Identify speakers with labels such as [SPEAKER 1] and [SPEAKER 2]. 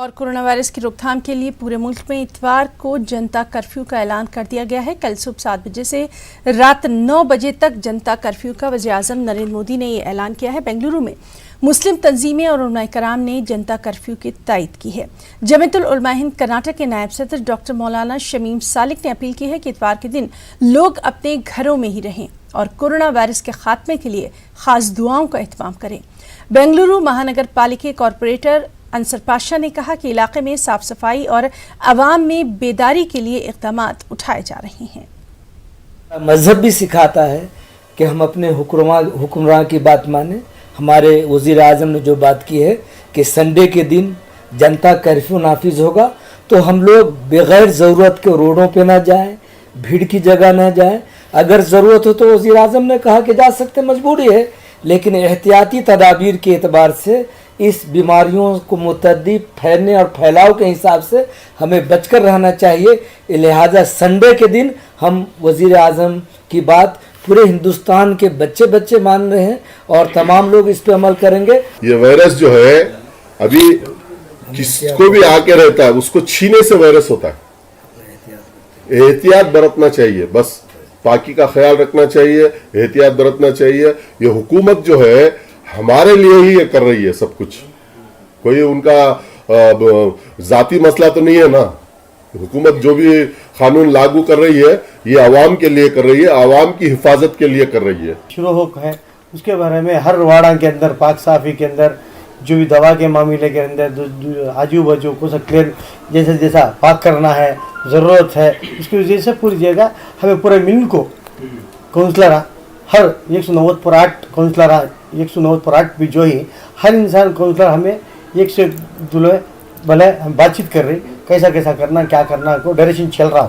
[SPEAKER 1] اور corona virus کی روک تھام کے لیے پورے ملک میں اتوار کو جنتا کرفیو کا اعلان کر دیا گیا ہے۔ کل صبح 7 بجے سے رات 9 بجے تک جنتا کرفیو کا وزیر اعظم نریندر مودی نے یہ اعلان کیا ہے۔ بنگلورو میں مسلم تنظیمیں اور علماء کرام نے جنتا کرفیو کی تائید کی ہے۔ جمعیت العلماء ہند کرناٹک کے نائب صدر ڈاکٹر مولانا شمیم سالک نے اپیل کی ہے کہ اتوار کے دن لوگ اپنے گھروں میں ہی رہیں اور کورونا وائرس کے خاتمے کے لیے خاص دعاؤں کا اہتمام کریں۔ بنگلورو مہانگر پالیکا کارپوریٹر انصر پاشا نے کہا کہ علاقے میں صاف صفائی اور عوام میں بیداری کے لیے اقدامات اٹھائے جا رہے ہیں۔
[SPEAKER 2] مذہب بھی سکھاتا ہے کہ ہم اپنے حکمراں کی بات مانیں۔ ہمارے وزیر اعظم نے جو بات کی ہے کہ سنڈے کے دن جنتا کرفیو نافذ ہوگا تو ہم لوگ بغیر ضرورت کے روڈوں پہ نہ جائیں، بھیڑ کی جگہ نہ جائیں۔ اگر ضرورت ہو تو وزیر اعظم نے کہا کہ جا سکتے، مجبوری ہے، لیکن احتیاطی تدابیر کے اعتبار سے اس بیماریوں کو متعدی پھیلنے اور پھیلاؤ کے حساب سے ہمیں بچ کر رہنا چاہیے۔ لہٰذا سنڈے کے دن ہم وزیر اعظم کی بات پورے ہندوستان کے بچے مان رہے ہیں اور تمام لوگ اس پہ عمل کریں گے۔
[SPEAKER 3] یہ وائرس جو ہے ابھی کس کو بھی آ کے رہتا ہے، اس کو چھینے سے وائرس ہوتا ہے۔ احتیاط برتنا چاہیے، بس پاکی کا خیال رکھنا چاہیے، احتیاط برتنا چاہیے۔ یہ حکومت جو ہے ہمارے لیے ہی یہ کر رہی ہے سب کچھ، کوئی ان کا ذاتی مسئلہ تو نہیں ہے نا۔ حکومت جو بھی قانون لاگو کر رہی ہے یہ عوام کے لیے کر رہی ہے، عوام کی حفاظت کے لیے کر رہی ہے۔
[SPEAKER 4] شروع ہو ہے اس کے بارے میں ہر واڑا کے اندر پاک صافی کے اندر جو بھی دوا کے معاملے کے اندر آجو باجو کو کلیئر جیسا پاک کرنا ہے، ضرورت ہے، اس کی وجہ سے پوری جگہ ہمیں پورے ملک کو کونسلر ہر 190/8 کونسلر 190/8 بھی جو ہی ہر انسان کونسلر ہمیں ایک سے بھلے ہم بات چیت کر رہے کیسا کرنا، کیا کرنا کو ڈائریکشن چل رہا۔